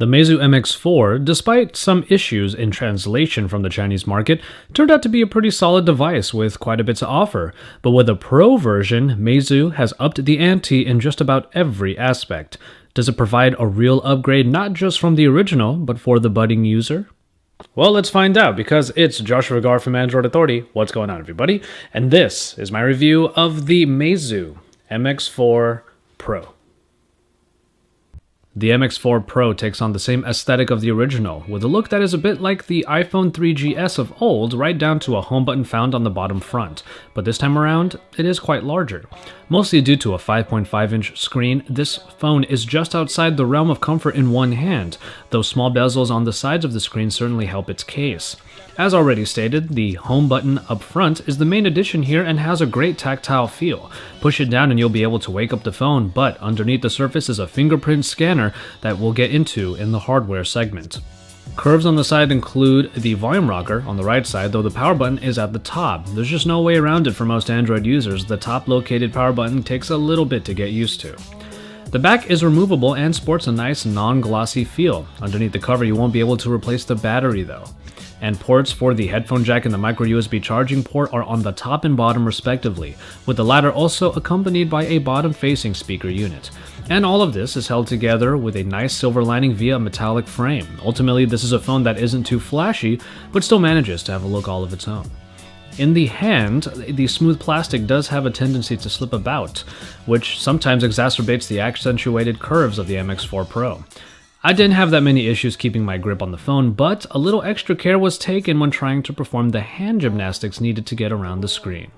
The Meizu mx4, despite some issues in translation from the Chinese market, turned out to be a pretty solid device with quite a bit to offer. But with a Pro version, Meizu has upped the ante in just about every aspect. Does it provide a real upgrade not just from the original, but for the budding user? Well, let's find out, because it's Joshua Gar from Android Authority. What's going on, everybody? And this is my review of the Meizu mx4 Pro. The mx4 Pro takes on the same aesthetic of the original, with a look that is a bit like the iPhone 3GS of old, right down to a home button found on the bottom front. But this time around, it is quite larger. Mostly due to a 5.5-inch screen, this phone is just outside the realm of comfort in one hand, though small bezels on the sides of the screen certainly help its case. As already stated, the home button up front is the main addition here and has a great tactile feel. Push it down and you'll be able to wake up the phone, but underneath the surface is a fingerprint scanner that we'll get into in the hardware segment. Curves on the side include the volume rocker on the right side, though the power button is at the top. There's just no way around it for most Android users. The top located power button takes a little bit to get used to. The back is removable and sports a nice non-glossy feel. Underneath the cover you won't be able to replace the battery though. And ports for the headphone jack and the micro USB charging port are on the top and bottom respectively, with the latter also accompanied by a bottom-facing speaker unit. And all of this is held together with a nice silver lining via a metallic frame. Ultimately, this is a phone that isn't too flashy, but still manages to have a look all of its own. In the hand, the smooth plastic does have a tendency to slip about, which sometimes exacerbates the accentuated curves of the mx4 Pro. I didn't have that many issues keeping my grip on the phone, but a little extra care was taken when trying to perform the hand gymnastics needed to get around the screen.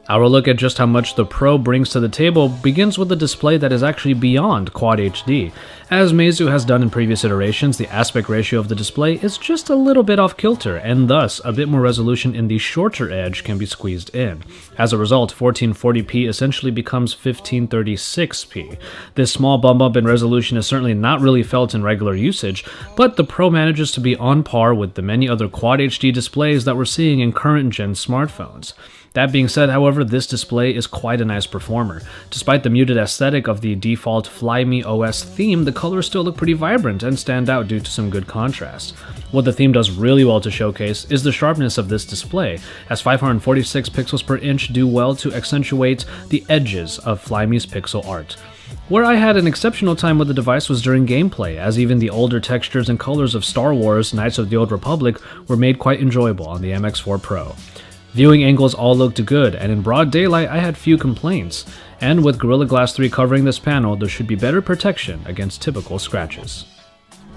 Our look at just how much the Pro brings to the table begins with a display that is actually beyond Quad HD. As Meizu has done in previous iterations, the aspect ratio of the display is just a little bit off kilter, and thus a bit more resolution in the shorter edge can be squeezed in. As a result, 1440p essentially becomes 1536p. This small bump up in resolution is certainly not really felt in regular usage, but the Pro manages to be on par with the many other Quad HD displays that we're seeing in current gen smartphones. That being said, however, this display is quite a nice performer. Despite the muted aesthetic of the default Flyme OS theme, the colors still look pretty vibrant and stand out due to some good contrast. What the theme does really well to showcase is the sharpness of this display, as 546 pixels per inch do well to accentuate the edges of Flyme's pixel art. Where I had an exceptional time with the device was during gameplay, as even the older textures and colors of Star Wars Knights of the Old Republic were made quite enjoyable on the mx4 Pro. Viewing angles all looked good, and in broad daylight I had few complaints, and with Gorilla Glass 3 covering this panel, there should be better protection against typical scratches.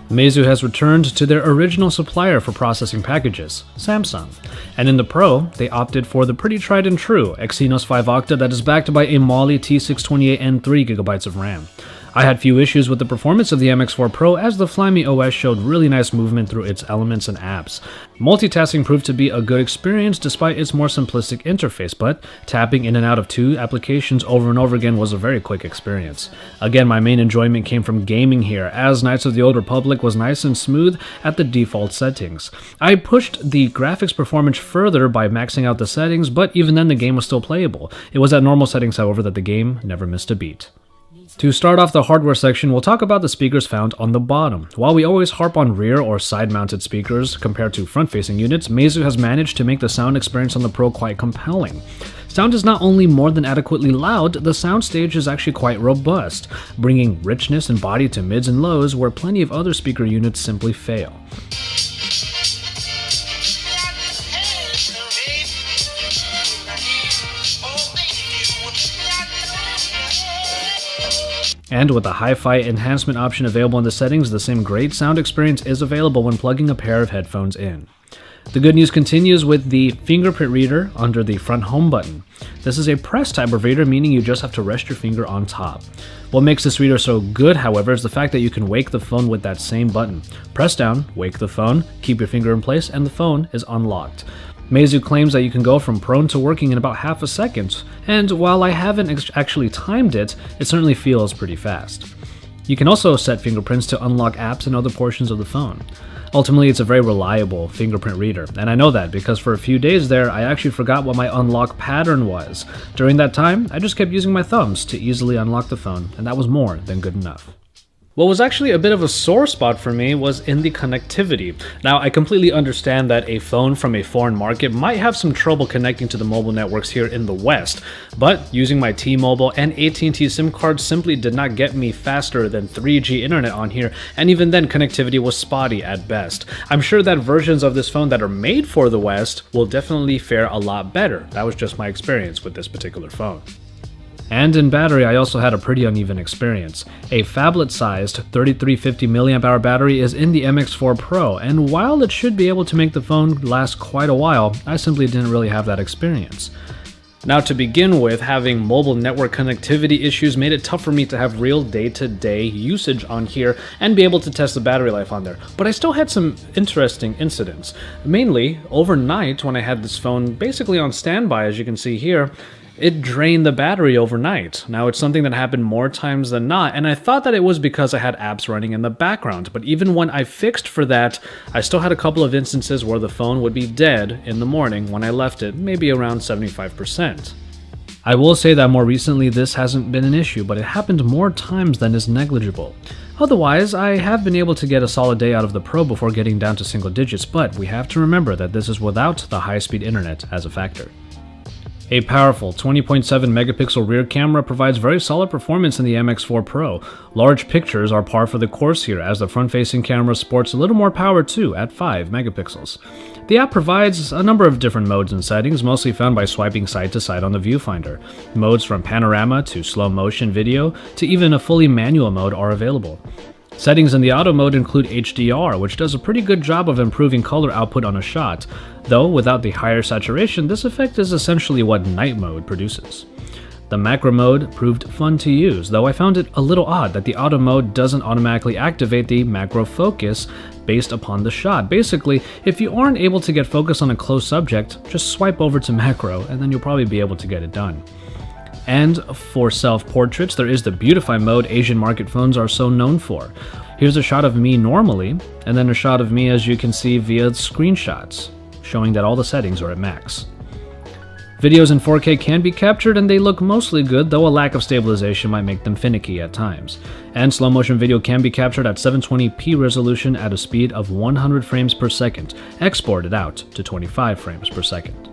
Meizu has returned to their original supplier for processing packages, Samsung, and in the Pro, they opted for the pretty tried and true Exynos 5 Octa that is backed by a Mali T628 and 3GB of RAM. I had few issues with the performance of the mx4 Pro, as the Flyme OS showed really nice movement through its elements and apps. Multitasking proved to be a good experience despite its more simplistic interface, but tapping in and out of two applications over and over again was a very quick experience. Again, my main enjoyment came from gaming here, as Knights of the Old Republic was nice and smooth at the default settings. I pushed the graphics performance further by maxing out the settings, but even then the game was still playable. It was at normal settings, however, that the game never missed a beat. To start off the hardware section, we'll talk about the speakers found on the bottom. While we always harp on rear or side-mounted speakers compared to front-facing units, Meizu has managed to make the sound experience on the Pro quite compelling. Sound is not only more than adequately loud, the soundstage is actually quite robust, bringing richness and body to mids and lows where plenty of other speaker units simply fail. And with the hi-fi enhancement option available in the settings, the same great sound experience is available when plugging a pair of headphones in. The good news continues with the fingerprint reader under the front home button. This is a press type of reader, meaning you just have to rest your finger on top. What makes this reader so good, however, is the fact that you can wake the phone with that same button. Press down, wake the phone, keep your finger in place, and the phone is unlocked. Meizu claims that you can go from prone to working in about half a second, and while I haven't actually timed it, it certainly feels pretty fast. You can also set fingerprints to unlock apps and other portions of the phone. Ultimately, it's a very reliable fingerprint reader, and I know that because for a few days there, I actually forgot what my unlock pattern was. During that time, I just kept using my thumbs to easily unlock the phone, and that was more than good enough. What was actually a bit of a sore spot for me was in the connectivity. Now, I completely understand that a phone from a foreign market might have some trouble connecting to the mobile networks here in the West, but using my T-Mobile and AT&T SIM cards simply did not get me faster than 3G internet on here, and even then connectivity was spotty at best. I'm sure that versions of this phone that are made for the West will definitely fare a lot better. That was just my experience with this particular phone. And in battery, I also had a pretty uneven experience. A phablet-sized 3350 mAh battery is in the mx4 Pro, and while it should be able to make the phone last quite a while, I simply didn't really have that experience. Now, to begin with, having mobile network connectivity issues made it tough for me to have real day-to-day usage on here and be able to test the battery life on there. But I still had some interesting incidents. Mainly, overnight, when I had this phone basically on standby, as you can see here, it drained the battery overnight. Now, it's something that happened more times than not, and I thought that it was because I had apps running in the background, but even when I fixed for that, I still had a couple of instances where the phone would be dead in the morning when I left it, maybe around 75%. I will say that more recently this hasn't been an issue, but it happened more times than is negligible. Otherwise, I have been able to get a solid day out of the Pro before getting down to single digits, but we have to remember that this is without the high-speed internet as a factor. A powerful 20.7 megapixel rear camera provides very solid performance in the mx4 Pro. Large pictures are par for the course here, as the front-facing camera sports a little more power too, at 5 megapixels. The app provides a number of different modes and settings, mostly found by swiping side to side on the viewfinder. Modes from panorama to slow motion video to even a fully manual mode are available. Settings in the auto mode include HDR, which does a pretty good job of improving color output on a shot, though without the higher saturation, this effect is essentially what night mode produces. The macro mode proved fun to use, though I found it a little odd that the auto mode doesn't automatically activate the macro focus based upon the shot. Basically, if you aren't able to get focus on a close subject, just swipe over to macro and then you'll probably be able to get it done. And for self-portraits, there is the Beautify mode Asian market phones are so known for. Here's a shot of me normally, and then a shot of me as you can see via screenshots, showing that all the settings are at max. Videos in 4K can be captured and they look mostly good, though a lack of stabilization might make them finicky at times. And slow motion video can be captured at 720p resolution at a speed of 100 frames per second, exported out to 25 frames per second.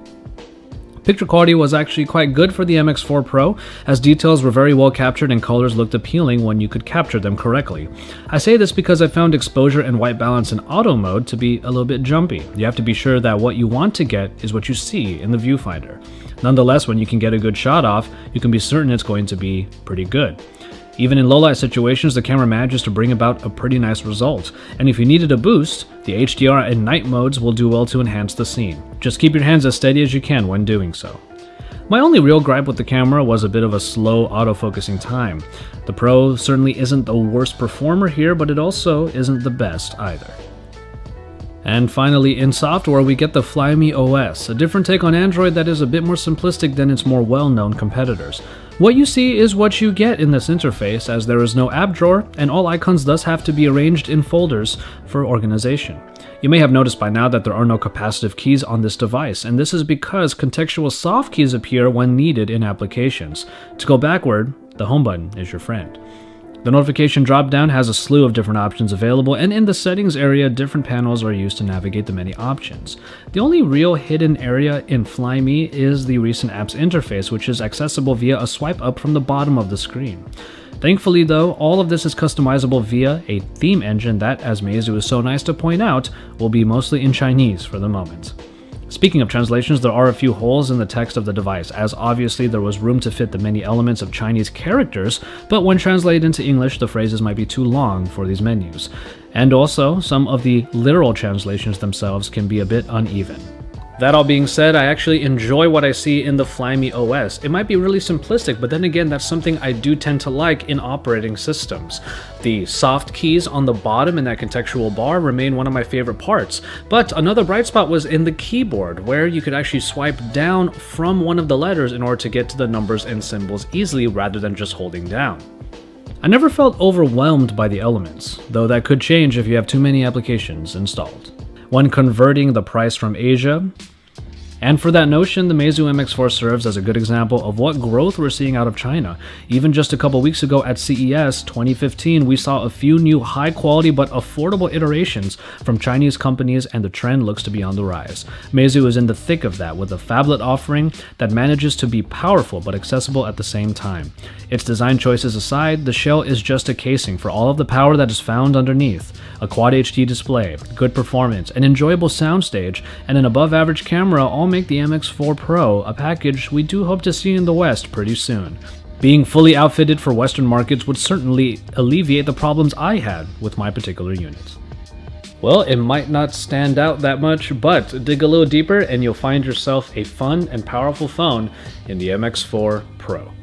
Picture quality was actually quite good for the mx4 Pro, as details were very well captured and colors looked appealing when you could capture them correctly. I say this because I found exposure and white balance in auto mode to be a little bit jumpy. You have to be sure that what you want to get is what you see in the viewfinder. Nonetheless, when you can get a good shot off, you can be certain it's going to be pretty good. Even in low-light situations, the camera manages to bring about a pretty nice result, and if you needed a boost, the HDR and night modes will do well to enhance the scene. Just keep your hands as steady as you can when doing so. My only real gripe with the camera was a bit of a slow autofocusing time. The Pro certainly isn't the worst performer here, but it also isn't the best either. And finally, in software, we get the Flyme OS, a different take on Android that is a bit more simplistic than its more well-known competitors. What you see is what you get in this interface, as there is no app drawer, and all icons thus have to be arranged in folders for organization. You may have noticed by now that there are no capacitive keys on this device, and this is because contextual soft keys appear when needed in applications. To go backward, the home button is your friend. The notification dropdown has a slew of different options available, and in the settings area, different panels are used to navigate the many options. The only real hidden area in Flyme is the recent apps interface, which is accessible via a swipe up from the bottom of the screen. Thankfully though, all of this is customizable via a theme engine that, as Meizu is so nice to point out, will be mostly in Chinese for the moment. Speaking of translations, there are a few holes in the text of the device, as obviously there was room to fit the many elements of Chinese characters, but when translated into English, the phrases might be too long for these menus. And also, some of the literal translations themselves can be a bit uneven. That all being said, I actually enjoy what I see in the Flyme OS. It might be really simplistic, but then again, that's something I do tend to like in operating systems. The soft keys on the bottom in that contextual bar remain one of my favorite parts, but another bright spot was in the keyboard, where you could actually swipe down from one of the letters in order to get to the numbers and symbols easily rather than just holding down. I never felt overwhelmed by the elements, though that could change if you have too many applications installed. When converting the price from Asia, And for that notion, the Meizu mx4 serves as a good example of what growth we're seeing out of China. Even just a couple weeks ago at CES 2015, we saw a few new high quality but affordable iterations from Chinese companies, and the trend looks to be on the rise. Meizu is in the thick of that with a phablet offering that manages to be powerful but accessible at the same time. Its design choices aside, the shell is just a casing for all of the power that is found underneath. A Quad HD display, good performance, an enjoyable soundstage, and an above average camera all make the mx4 Pro a package we do hope to see in the West pretty soon. Being fully outfitted for Western markets would certainly alleviate the problems I had with my particular units. Well, it might not stand out that much, but dig a little deeper and you'll find yourself a fun and powerful phone in the mx4 Pro.